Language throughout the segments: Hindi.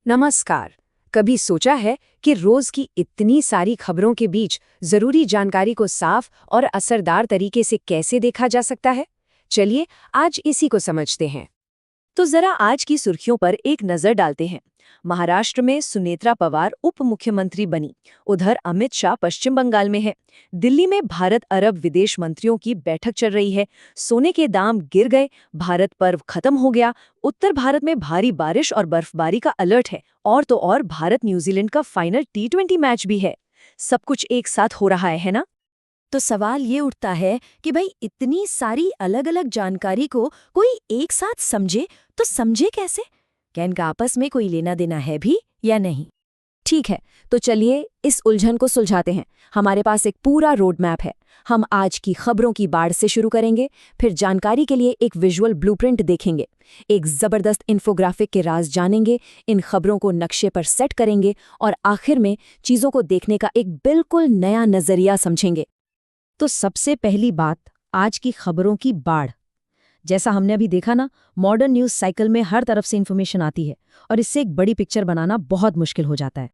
नमस्कार। कभी सोचा है कि रोज की इतनी सारी खबरों के बीच जरूरी जानकारी को साफ और असरदार तरीके से कैसे देखा जा सकता है? चलिए आज इसी को समझते हैं। तो जरा आज की सुर्खियों पर एक नजर डालते हैं। महाराष्ट्र में सुनेत्रा पवार उप मुख्यमंत्री बनी। उधर अमित शाह पश्चिम बंगाल में है। दिल्ली में भारत अरब विदेश मंत्रियों की बैठक चल रही है। सोने के दाम गिर गए, भारत पर्व खत्म हो गया। उत्तर भारत में भारी बारिश और बर्फबारी का अलर्ट है। और तो और भारत न्यूजीलैंड का फाइनल T20 मैच भी है। सब कुछ एक साथ हो रहा है ना? तो सवाल ये उठता है कि भाई इतनी सारी अलग अलग जानकारी को कोई एक साथ समझे तो समझे कैसे? क्या इनका आपस में कोई लेना देना है भी या नहीं? ठीक है, तो चलिए इस उलझन को सुलझाते हैं। हमारे पास एक पूरा रोड मैप है। हम आज की खबरों की बाढ़ से शुरू करेंगे, फिर जानकारी के लिए एक विजुअल ब्लूप्रिंट देखेंगे, एक जबरदस्त इन्फोग्राफिक के राज जानेंगे, इन खबरों को नक्शे पर सेट करेंगे और आखिर में चीजों को देखने का एक बिल्कुल नया नजरिया समझेंगे। तो सबसे पहली बात, आज की खबरों की बाढ़। जैसा हमने अभी देखा ना, मॉडर्न न्यूज़ साइकिल में हर तरफ से इन्फॉर्मेशन आती है और इससे एक बड़ी पिक्चर बनाना बहुत मुश्किल हो जाता है।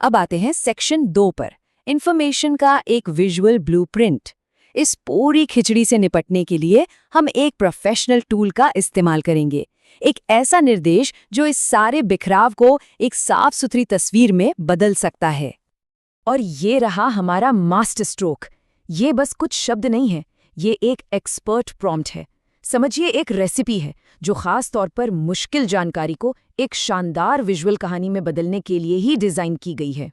अब आते हैं सेक्शन 2 पर, इन्फॉर्मेशन का एक विजुअल ब्लूप्रिंट। इस पूरी खिचड़ी से निपटने के लिए हम एक प्रोफेशनल टूल का इस्तेमाल करेंगे, एक ऐसा निर्देश जो इस सारे बिखराव को एक साफ सुथरी तस्वीर में बदल सकता है। और ये रहा हमारा मास्टर स्ट्रोक। ये बस कुछ शब्द नहीं है, ये एक एक्सपर्ट प्रॉम्प्ट है। समझिए एक रेसिपी है जो खास तौर पर मुश्किल जानकारी को एक शानदार विजुअल कहानी में बदलने के लिए ही डिजाइन की गई है।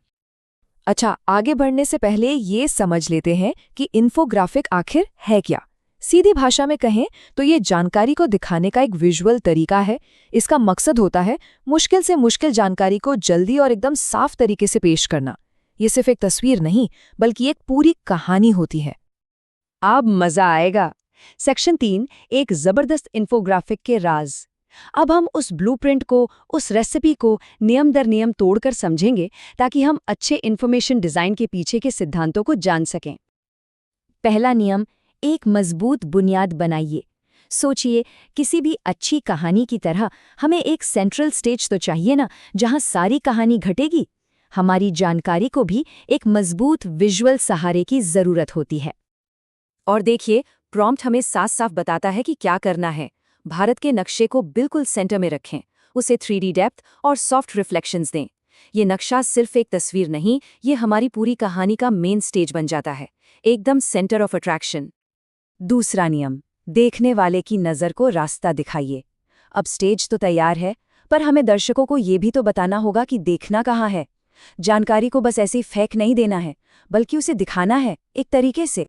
अच्छा, आगे बढ़ने से पहले ये समझ लेते हैं कि इन्फोग्राफिक आखिर है क्या। सीधी भाषा में कहें तो ये जानकारी को दिखाने का एक विजुअल तरीका है। इसका मकसद होता है मुश्किल से मुश्किल जानकारी को जल्दी और एकदम साफ तरीके से पेश करना। ये सिर्फ एक तस्वीर नहीं, बल्कि एक पूरी कहानी होती है। अब मजा आएगा। सेक्शन 3, एक जबरदस्त इन्फोग्राफिक के राज। अब हम उस ब्लूप्रिंट को, उस रेसिपी को नियम दर नियम तोड़कर समझेंगे ताकि हम अच्छे इन्फॉर्मेशन डिजाइन के पीछे के सिद्धांतों को जान सकें। पहला नियम, एक मजबूत बुनियाद बनाइए। सोचिए, किसी भी अच्छी कहानी की तरह हमें एक सेंट्रल स्टेज तो चाहिए ना, जहां सारी कहानी घटेगी। हमारी जानकारी को भी एक मजबूत विजुअल सहारे की जरूरत होती है। और देखिए, प्रॉम्प्ट हमें साफ साफ बताता है कि क्या करना है। भारत के नक्शे को बिल्कुल सेंटर में रखें, उसे 3D डेप्थ और सॉफ्ट रिफ्लेक्शंस दें। ये नक्शा सिर्फ एक तस्वीर नहीं, ये हमारी पूरी कहानी का मेन स्टेज बन जाता है, एकदम सेंटर ऑफ अट्रैक्शन। दूसरा नियम, देखने वाले की नज़र को रास्ता दिखाइए। अब स्टेज तो तैयार है, पर हमें दर्शकों को ये भी तो बताना होगा कि देखना कहाँ है। जानकारी को बस ऐसे ही फेंक नहीं देना है, बल्कि उसे दिखाना है एक तरीके से।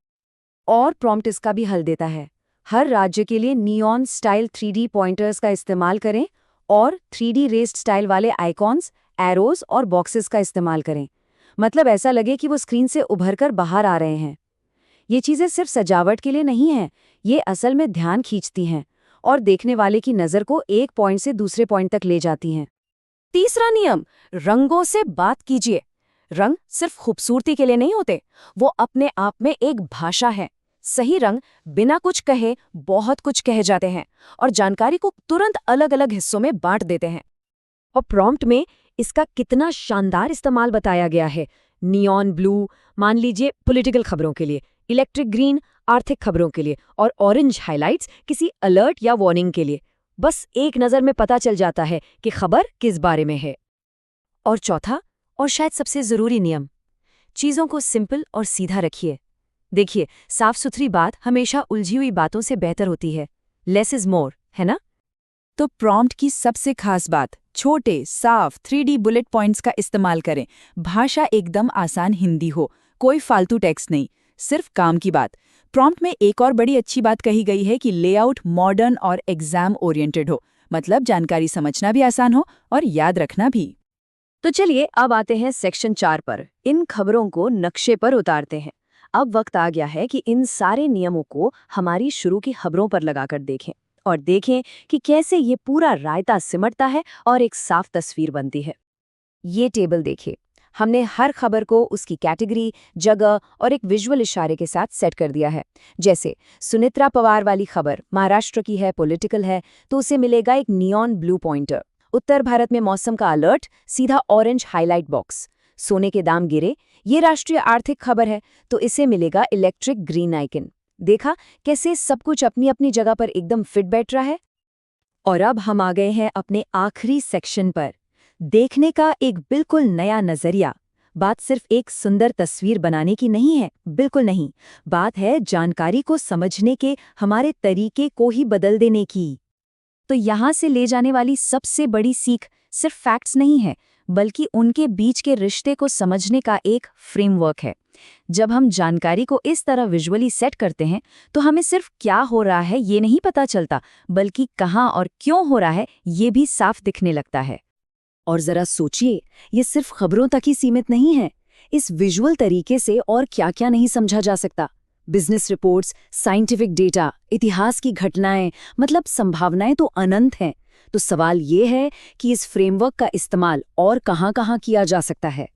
और प्रॉम्प्ट इसका भी हल देता है। हर राज्य के लिए नियॉन स्टाइल 3D पॉइंटर्स का इस्तेमाल करें और 3D रेस्ड स्टाइल वाले आइकॉन्स, एरोज और बॉक्सेस का इस्तेमाल करें। मतलब ऐसा लगे कि वो स्क्रीन से उभरकर बाहर आ रहे हैं। ये चीज़ें सिर्फ सजावट के लिए नहीं हैं, ये असल में ध्यान खींचती हैं और देखने वाले की नज़र को एक पॉइंट से दूसरे पॉइंट तक ले जाती हैं। तीसरा नियम, रंगों से बात कीजिए। रंग सिर्फ खूबसूरती के लिए नहीं होते, वो अपने आप में एक भाषा है। सही रंग बिना कुछ कहे बहुत कुछ कह जाते हैं और जानकारी को तुरंत अलग अलग हिस्सों में बांट देते हैं। और प्रॉम्प्ट में इसका कितना शानदार इस्तेमाल बताया गया है। नियॉन ब्लू मान लीजिए पॉलिटिकल खबरों के लिए, इलेक्ट्रिक ग्रीन आर्थिक खबरों के लिए और ऑरेंज हाइलाइट्स किसी अलर्ट या वार्निंग के लिए। बस एक नज़र में पता चल जाता है कि खबर किस बारे में है। और चौथा और शायद सबसे ज़रूरी नियम, चीज़ों को सिंपल और सीधा रखिए। देखिए, साफ सुथरी बात हमेशा उलझी हुई बातों से बेहतर होती है। लेस इज मोर, है ना? तो प्रॉम्प्ट की सबसे खास बात, छोटे साफ 3D बुलेट पॉइंट्स का इस्तेमाल करें। भाषा एकदम आसान हिंदी हो, कोई फालतू टेक्स्ट नहीं, सिर्फ काम की बात। प्रॉम्प्ट में एक और बड़ी अच्छी बात कही गई है कि लेआउट मॉडर्न और एग्जाम ओरिएंटेड हो, मतलब जानकारी समझना भी आसान हो और याद रखना भी। तो चलिए अब आते हैं सेक्शन 4 पर, इन खबरों को नक्शे पर उतारते हैं। अब वक्त आ गया है कि इन सारे नियमों को हमारी शुरू की खबरों पर लगाकर देखें और देखें कि कैसे ये पूरा रायता सिमटता है और एक साफ तस्वीर बनती है। ये टेबल देखिए, हमने हर खबर को उसकी कैटेगरी, जगह और एक विजुअल इशारे के साथ सेट कर दिया है। जैसे सुनेत्रा पवार वाली खबर महाराष्ट्र की है, पॉलिटिकल है, तो उसे मिलेगा एक नियॉन ब्लू पॉइंटर। उत्तर भारत में मौसम का अलर्ट, सीधा ऑरेंज हाईलाइट बॉक्स। सोने के दाम गिरे, ये राष्ट्रीय आर्थिक खबर है, तो इसे मिलेगा इलेक्ट्रिक ग्रीन आइकन। देखा कैसे सब कुछ अपनी अपनी जगह पर एकदम फिट बैठ रहा है। और अब हम आ गए हैं अपने आखिरी सेक्शन पर, देखने का एक बिल्कुल नया नजरिया। बात सिर्फ एक सुंदर तस्वीर बनाने की नहीं है, बिल्कुल नहीं। बात है जानकारी को समझने के हमारे तरीके को ही बदल देने की। तो यहाँ से ले जाने वाली सबसे बड़ी सीख सिर्फ फैक्ट्स नहीं है, बल्कि उनके बीच के रिश्ते को समझने का एक फ्रेमवर्क है। जब हम जानकारी को इस तरह विजुअली सेट करते हैं, तो हमें सिर्फ क्या हो रहा है ये नहीं पता चलता, बल्कि कहाँ और क्यों हो रहा है ये भी साफ दिखने लगता है। और जरा सोचिए, ये सिर्फ खबरों तक ही सीमित नहीं है। इस विजुअल तरीके से और क्या-क्या नहीं समझा जा सकता। बिजनेस रिपोर्ट्स, साइंटिफिक डेटा, इतिहास की घटनाएं, मतलब संभावनाएं तो अनंत हैं। तो सवाल ये है कि इस फ्रेमवर्क का इस्तेमाल और कहाँ-कहाँ किया जा सकता है।